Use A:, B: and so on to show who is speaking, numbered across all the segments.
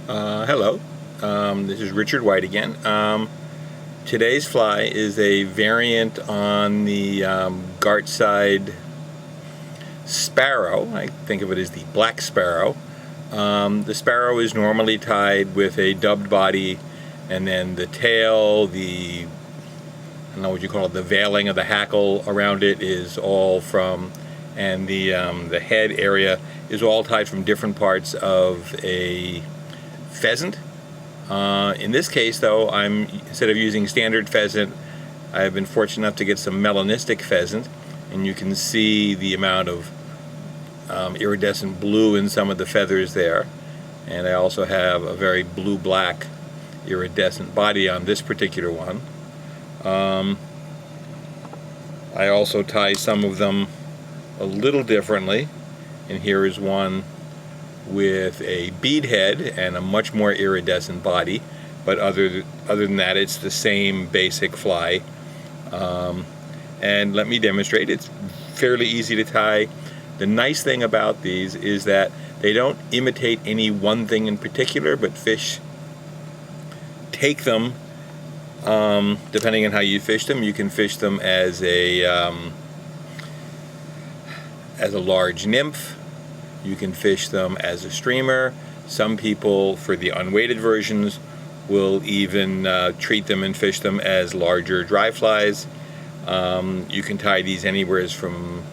A: Hello, this is Richard White again. Today's fly is a variant on the Gartside Sparrow. I think of it as the Black Sparrow. The sparrow is normally tied with a dubbed body, and then the tail, I don't know what you call it, the veiling of the hackle around it is all from, and the head area is all tied from different parts of a pheasant. In this case, though, instead of using standard pheasant, I've been fortunate enough to get some Melanistic Pheasant, and you can see the amount of iridescent blue in some of the feathers there. And I also have a very blue-black iridescent body on this particular one. I also tie some of them a little differently, and here is one with a bead head and a much more iridescent body, but other than that, it's the same basic fly. And let me demonstrate. It's fairly easy to tie. The nice thing about these is that they don't imitate any one thing in particular, but fish take them depending on how you fish them. You can fish them as a large nymph. You can fish them as a streamer. Some people, for the unweighted versions, will even treat them and fish them as larger dry flies. You can tie these anywhere from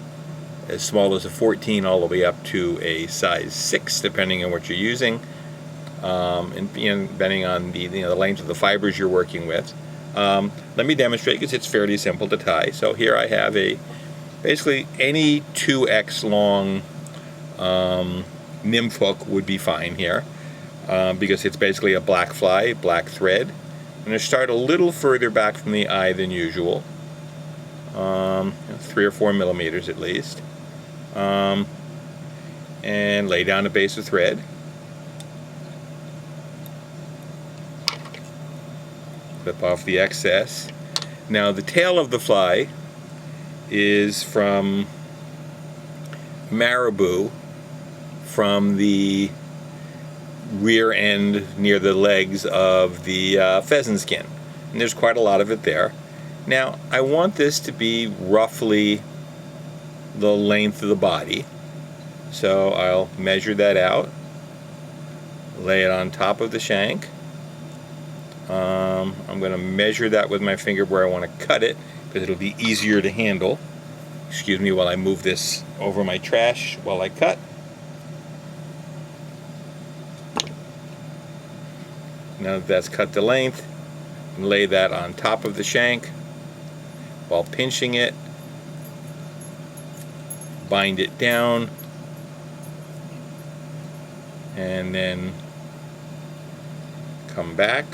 A: as small as a 14 all the way up to a size 6, depending on what you're using, and depending on the length of the fibers you're working with. Let me demonstrate, because it's fairly simple to tie. So here I have basically any 2x long nymph hook would be fine here, because it's basically a black fly, black thread. I'm going to start a little further back from the eye than usual, 3 or 4 millimeters at least, and lay down a base of thread. Clip off the excess. Now the tail of the fly is from Marabou, from the rear end near the legs of the pheasant skin, and there's quite a lot of it there. Now I want this to be roughly the length of the body, so I'll measure that out, lay it on top of the shank. I'm going to measure that with my finger where I want to cut it, because it'll be easier to handle. Excuse me while I move this over my trash while I cut. Now that that's cut to length, lay that on top of the shank while pinching it. Bind it down, and then come back.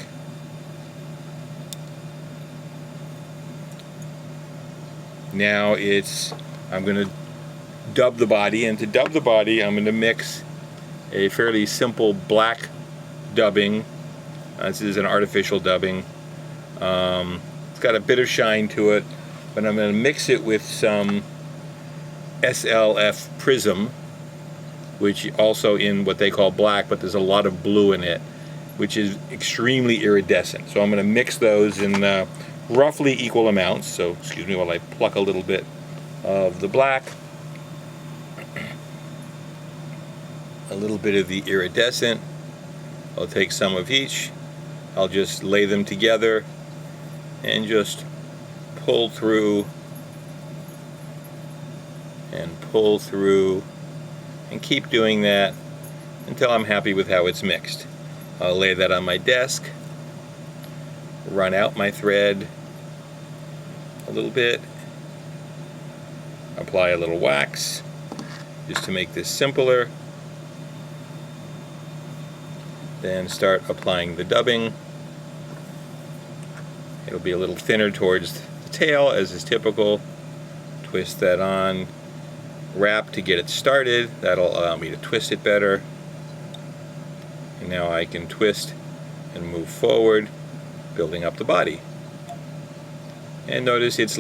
A: Now I'm going to dub the body, and to dub the body I'm going to mix a fairly simple black dubbing. This is an artificial dubbing. It's got a bit of shine to it, but I'm going to mix it with some SLF Prism, which also in what they call black, but there's a lot of blue in it, which is extremely iridescent. So I'm going to mix those in roughly equal amounts. So excuse me while I pluck a little bit of the black, a little bit of the iridescent. I'll take some of each. I'll just lay them together and just pull through and pull through, and keep doing that until I'm happy with how it's mixed. I'll lay that on my desk, run out my thread a little bit, apply a little wax just to make this simpler, then start applying the dubbing. It'll be a little thinner towards the tail, as is typical. Twist that on, wrap to get it started. That'll allow me to twist it better. And now I can twist and move forward, building up the body. And notice it's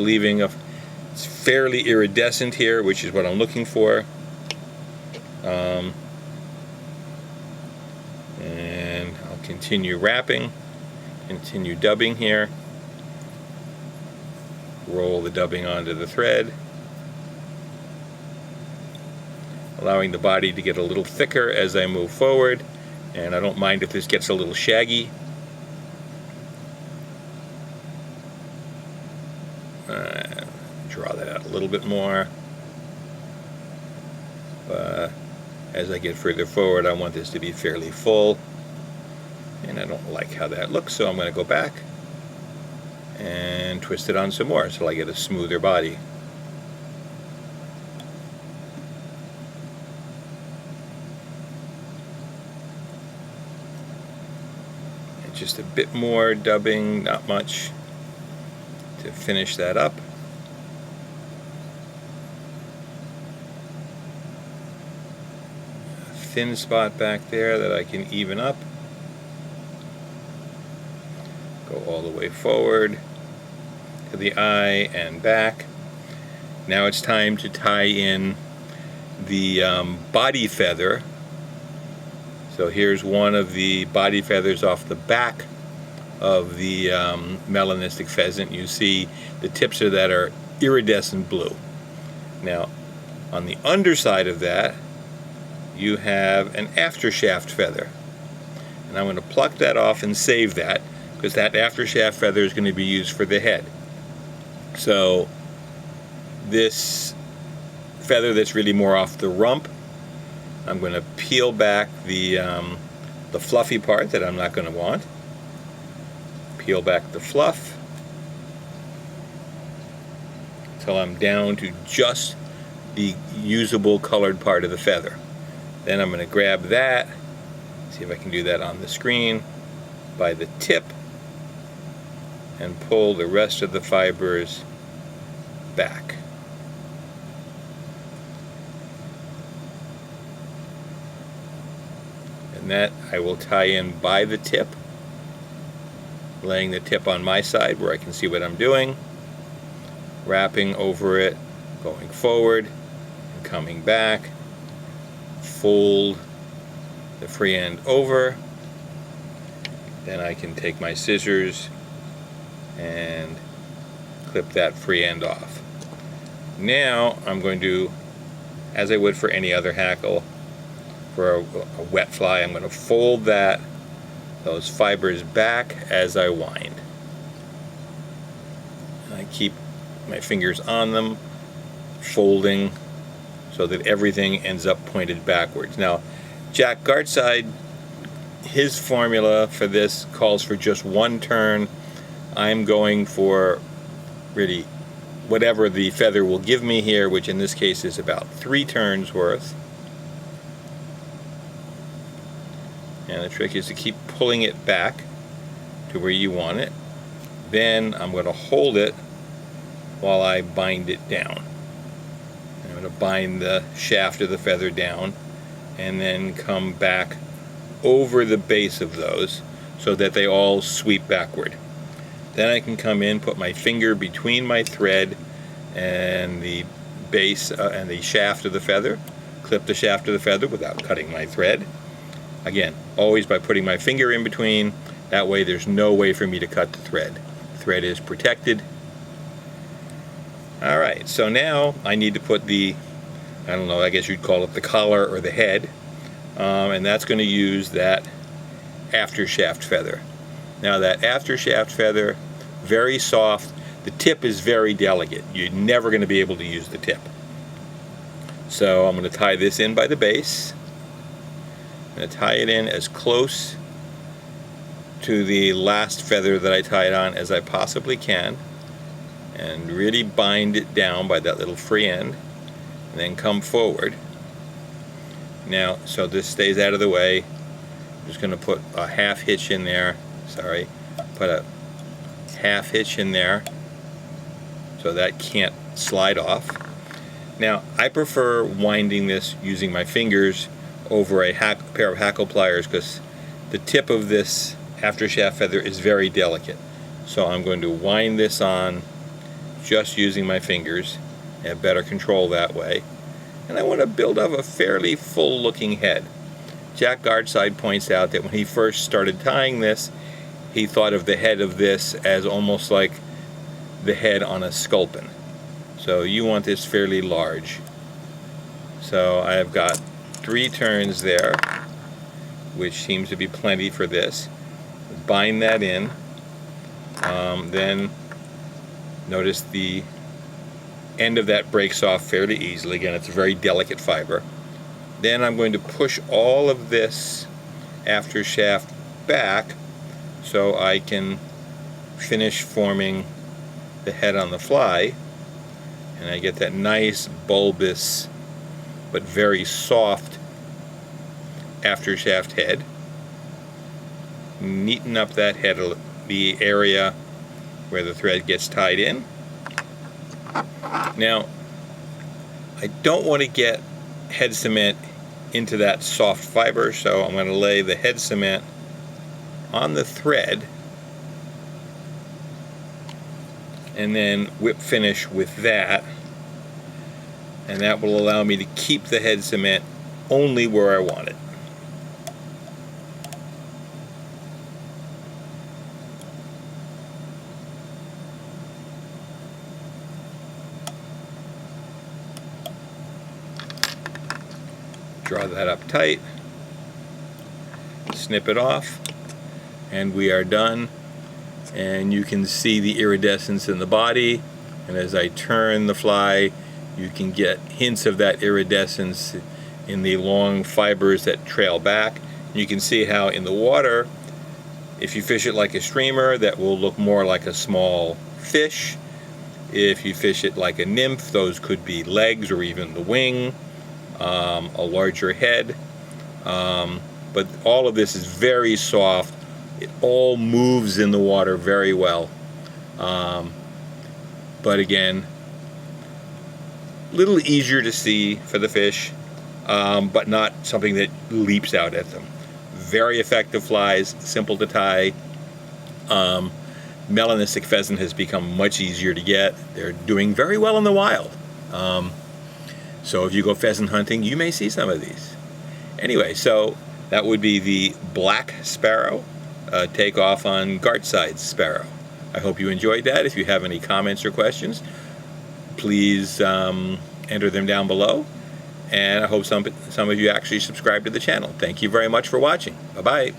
A: fairly iridescent here, which is what I'm looking for. And continue wrapping, continue dubbing here, roll the dubbing onto the thread, allowing the body to get a little thicker as I move forward, and I don't mind if this gets a little shaggy. Draw that out a little bit more. As I get further forward, I want this to be fairly full, and I don't like how that looks, so I'm going to go back and twist it on some more so I get a smoother body. And just a bit more dubbing, not much, to finish that up. A thin spot back there that I can even up. Go all the way forward to the eye and back. Now it's time to tie in the body feather. So here's one of the body feathers off the back of the Melanistic Pheasant. You see the tips of that are iridescent blue. Now on the underside of that you have an Aftershaft feather, and I'm going to pluck that off and save that, because that Aftershaft feather is going to be used for the head. So this feather that's really more off the rump, I'm going to peel back the fluffy part that I'm not going to want. Peel back the fluff until I'm down to just the usable colored part of the feather. Then I'm going to grab that, see if I can do that on the screen, by the tip, and pull the rest of the fibers back. And that I will tie in by the tip, laying the tip on my side where I can see what I'm doing, wrapping over it, going forward, and coming back, fold the free end over. Then I can take my scissors and clip that free end off. Now I'm going to, as I would for any other hackle, for a wet fly, I'm going to fold those fibers back as I wind. And I keep my fingers on them, folding so that everything ends up pointed backwards. Now, Jack Gartside, his formula for this calls for just one turn. I'm going for really whatever the feather will give me here, which in this case is about 3 turns worth. And the trick is to keep pulling it back to where you want it. Then I'm going to hold it while I bind it down. I'm going to bind the shaft of the feather down and then come back over the base of those so that they all sweep backward. Then I can come in, put my finger between my thread and the base and the shaft of the feather, clip the shaft of the feather without cutting my thread. Again, always by putting my finger in between. That way there's no way for me to cut the thread. The thread is protected. Alright, so now I need to put the, I don't know, I guess you'd call it the collar or the head, and that's going to use that Aftershaft feather. Now that Aftershaft feather, very soft, the tip is very delicate. You're never going to be able to use the tip. So I'm going to tie this in by the base. I'm going to tie it in as close to the last feather that I tied on as I possibly can, and really bind it down by that little free end, and then come forward. Now, so this stays out of the way, I'm just going to put a half hitch in there, put a half hitch in there so that can't slide off. Now, I prefer winding this using my fingers over a pair of hackle pliers, because the tip of this Aftershaft feather is very delicate. So I'm going to wind this on just using my fingers, and have better control that way. And I want to build up a fairly full looking head. Jack Gartside points out that when he first started tying this, he thought of the head of this as almost like the head on a sculpin. So you want this fairly large. So I've got 3 turns there, which seems to be plenty for this. Bind that in. Then notice the end of that breaks off fairly easily. Again, it's a very delicate fiber. Then I'm going to push all of this aftershaft back so I can finish forming the head on the fly, and I get that nice bulbous but very soft aftershaft head. Neaten up that head, the area where the thread gets tied in. Now, I don't want to get head cement into that soft fiber, so I'm going to lay the head cement on the thread and then whip finish with that, and that will allow me to keep the head cement only where I want it. Draw that up tight, snip it off, and we are done. And you can see the iridescence in the body, and as I turn the fly, you can get hints of that iridescence in the long fibers that trail back. You can see how in the water, if you fish it like a streamer, that will look more like a small fish. If you fish it like a nymph, those could be legs or even the wing. A larger head, but all of this is very soft. It all moves in the water very well, but again, a little easier to see for the fish, but not something that leaps out at them. Very effective flies, simple to tie. Melanistic pheasant has become much easier to get. They're doing very well in the wild. So if you go pheasant hunting, you may see some of these. Anyway, so that would be the Black Sparrow takeoff on Gartside Sparrow. I hope you enjoyed that. If you have any comments or questions, please enter them down below. And I hope some of you actually subscribe to the channel. Thank you very much for watching. Bye-bye.